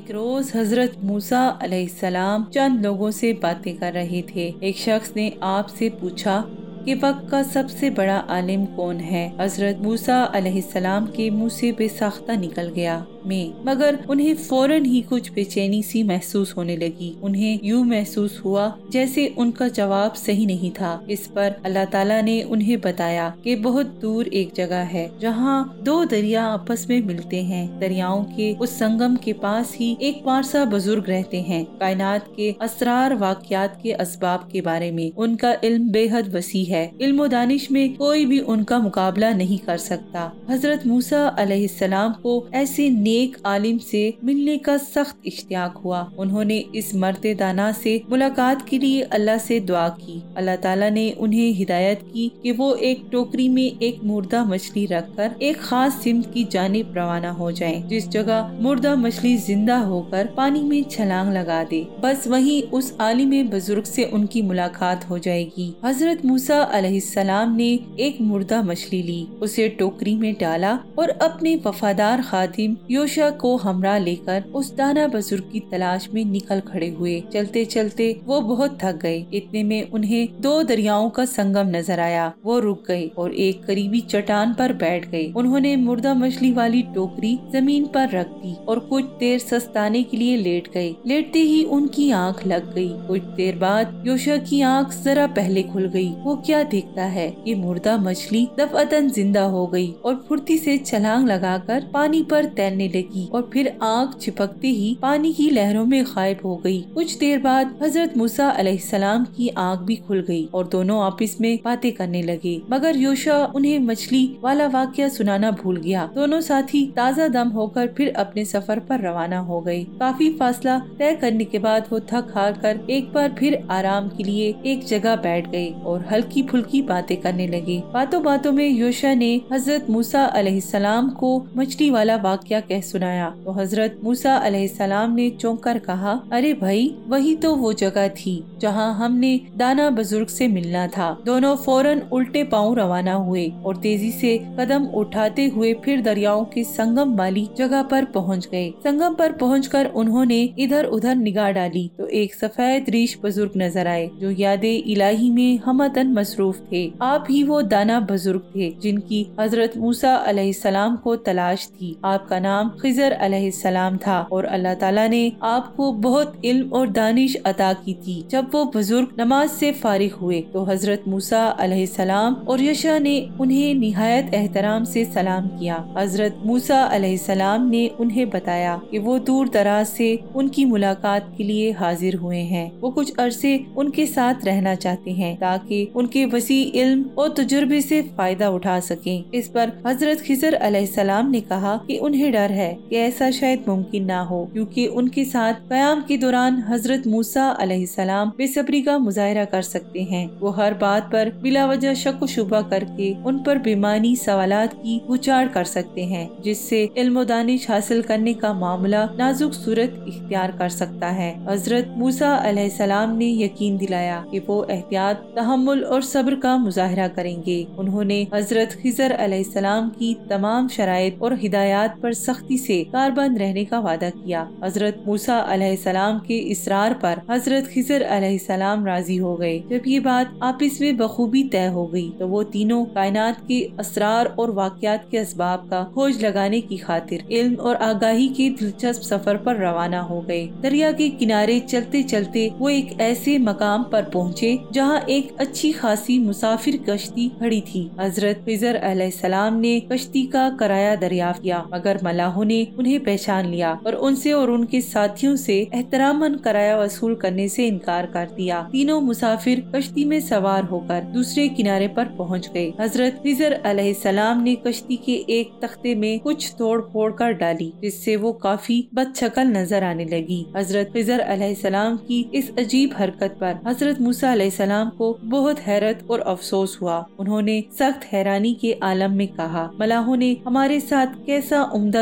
ایک روز حضرت موسیٰ علیہ السلام چند لوگوں سے باتیں کر رہے تھے۔ ایک شخص نے آپ سے پوچھا کہ وقت کا سب سے بڑا عالم کون ہے؟ حضرت موسیٰ علیہ السلام کے منہ سے بے ساختہ نکل گیا مگر انہیں فوراً ہی کچھ بے چینی سی محسوس ہونے لگی۔ انہیں یوں محسوس ہوا جیسے ان کا جواب صحیح نہیں تھا۔ اس پر اللہ تعالیٰ نے انہیں بتایا کہ بہت دور ایک جگہ ہے جہاں دو دریا آپس میں ملتے ہیں۔ دریاؤں کے اس سنگم کے پاس ہی ایک پارسا بزرگ رہتے ہیں۔ کائنات کے اسرار واقعات کے اسباب کے بارے میں ان کا علم بے حد وسیع ہے۔ علم و دانش میں کوئی بھی ان کا مقابلہ نہیں کر سکتا۔ حضرت موسیٰ علیہ السلام کو ایسے نیک عالم سے ملنے کا سخت اشتیاق ہوا۔ انہوں نے اس مرد دانا سے ملاقات کے لیے اللہ سے دعا کی۔ اللہ تعالیٰ نے انہیں ہدایت کی کہ وہ ایک ٹوکری میں ایک مردہ مچھلی رکھ کر ایک خاص سمت کی جانب روانہ ہو جائیں۔ جس جگہ مردہ مچھلی زندہ ہو کر پانی میں چھلانگ لگا دے، بس وہیں اس عالم بزرگ سے ان کی ملاقات ہو جائے گی۔ حضرت موسیٰ علیہ السلام نے ایک مردہ مچھلی لی، اسے ٹوکری میں ڈالا اور اپنے وفادار خادم یوشع کو ہمراہ لے کر اس دانا بزرگ کی تلاش میں نکل کھڑے ہوئے۔ چلتے چلتے وہ بہت تھک گئے۔ اتنے میں انہیں دو دریاؤں کا سنگم نظر آیا۔ وہ رک گئے اور ایک قریبی چٹان پر بیٹھ گئے۔ انہوں نے مردہ مچھلی والی ٹوکری زمین پر رکھ دی اور کچھ دیر سستانے کے لیے لیٹ گئے۔ لیٹتے ہی ان کی آنکھ لگ گئی۔ کچھ دیر بعد یوشع کی آنکھ ذرا پہلے کھل گئی۔ وہ کیا دیکھتا ہے کہ مردہ مچھلی دفعتاً زندہ ہو گئی اور پھرتی سے چھلانگ لگا کر پانی پر تیرنے لگی اور پھر آنکھ چھپکتے ہی پانی کی لہروں میں غائب ہو گئی۔ کچھ دیر بعد حضرت موسیٰ علیہ السلام کی آنکھ بھی کھل گئی اور دونوں آپس میں باتیں کرنے لگے، مگر یوشع انہیں مچھلی والا واقعہ سنانا بھول گیا۔ دونوں ساتھی تازہ دم ہو کر پھر اپنے سفر پر روانہ ہو گئے۔ کافی فاصلہ طے کرنے کے بعد وہ تھک ہار کر ایک بار پھر آرام کے لیے ایک جگہ بیٹھ گئے اور ہلکی پھلکی باتیں کرنے لگے۔ باتوں باتوں میں یوشع نے حضرت موسیٰ علیہ السلام کو مچھلی والا واقعہ کہہ سنایا تو حضرت موسیٰ علیہ السلام نے چونک کر کہا، ارے بھائی، وہی تو وہ جگہ تھی جہاں ہم نے دانا بزرگ سے ملنا تھا۔ دونوں فوراً الٹے پاؤں روانہ ہوئے اور تیزی سے قدم اٹھاتے ہوئے پھر دریاؤں کے سنگم والی جگہ پر پہنچ گئے۔ سنگم پر پہنچ کر انہوں نے ادھر ادھر نگاہ ڈالی تو ایک سفید ریش بزرگ نظر آئے جو یاد الہی میں ہمدن مصروف تھے۔ آپ ہی وہ دانا بزرگ تھے جن کی حضرت موسیٰ علیہ السلام کو تلاش تھی۔ آپ کا نام خضر علیہ السلام تھا اور اللہ تعالیٰ نے آپ کو بہت علم اور دانش عطا کی تھی۔ جب وہ بزرگ نماز سے فارغ ہوئے تو حضرت موسیٰ علیہ السلام اور یوشع نے انہیں نہایت احترام سے سلام کیا۔ حضرت موسیٰ علیہ السلام نے انہیں بتایا کہ وہ دور دراز سے ان کی ملاقات کے لیے حاضر ہوئے ہیں۔ وہ کچھ عرصے ان کے ساتھ رہنا چاہتے ہیں تاکہ ان کے وسیع علم اور تجربے سے فائدہ اٹھا سکیں۔ اس پر حضرت خضر علیہ السلام نے کہا کہ انہیں ڈر ہے کہ ایسا شاید ممکن نہ ہو، کیونکہ ان کے ساتھ قیام کے دوران حضرت موسیٰ علیہ السلام بے صبری کا مظاہرہ کر سکتے ہیں۔ وہ ہر بات پر بلا وجہ شک و شبہ کر کے ان پر بےمعنی سوالات کی بچاڑ کر سکتے ہیں، جس سے علم و دانش حاصل کرنے کا معاملہ نازک صورت اختیار کر سکتا ہے۔ حضرت موسیٰ علیہ السلام نے یقین دلایا کہ وہ احتیاط، تحمل اور صبر کا مظاہرہ کریں گے۔ انہوں نے حضرت خضر علیہ السلام کی تمام شرائط اور ہدایات پر سختی سے کاربند رہنے کا وعدہ کیا۔ حضرت موسیٰ علیہ السلام کے اصرار پر حضرت خضر علیہ السلام راضی ہو گئے۔ جب یہ بات آپس میں بخوبی طے ہو گئی تو وہ تینوں کائنات کے اسرار اور واقعات کے اسباب کا کھوج لگانے کی خاطر علم اور آگاہی کے دلچسپ سفر پر روانہ ہو گئے۔ دریا کے کنارے چلتے چلتے وہ ایک ایسے مقام پر پہنچے جہاں ایک اچھی خاصی مسافر کشتی کھڑی تھی۔ حضرت خضر علیہ السلام نے کشتی کا کرایہ دریافت کیا، مگر ملاحوں نے انہیں پہچان لیا اور ان سے اور ان کے ساتھیوں سے احتراماً کرایہ وصول کرنے سے انکار کر دیا۔ تینوں مسافر کشتی میں سوار ہو کر دوسرے کنارے پر پہنچ گئے۔ حضرت خضر علیہ السلام نے کشتی کے ایک تختے میں کچھ توڑ پھوڑ کر ڈالی جس سے وہ کافی بد شکل نظر آنے لگی۔ حضرت خضر علیہ السلام کی اس عجیب حرکت پر حضرت موسیٰ علیہ السلام کو بہت حیرت اور افسوس ہوا۔ انہوں نے سخت حیرانی کے عالم میں کہا، ملاحوں نے ہمارے ساتھ کیسا عمدہ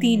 3,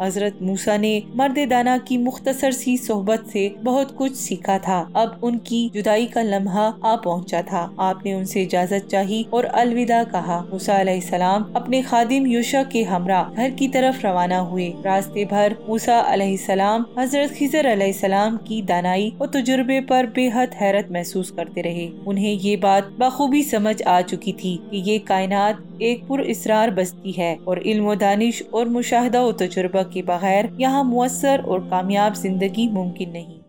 حضرت موسیٰ نے مرد دانا کی مختصر سی صحبت سے بہت کچھ سیکھا تھا۔ اب ان کی جدائی کا لمحہ آ پہنچا تھا۔ آپ نے ان سے اجازت چاہی اور الوداع کہا۔ موسیٰ علیہ السلام اپنے خادم یوشع کے ہمراہ گھر کی طرف روانہ ہوئے۔ راستے بھر موسیٰ علیہ السلام حضرت خضر علیہ السلام کی دانائی اور تجربے پر بے حد حیرت محسوس کرتے رہے۔ انہیں یہ بات بخوبی سمجھ آ چکی تھی کہ یہ کائنات ایک پر اسرار بستی ہے اور علم و دانش اور مشاہدہ و تجربہ کے بغیر یہاں مؤثر اور کامیاب زندگی ممکن نہیں۔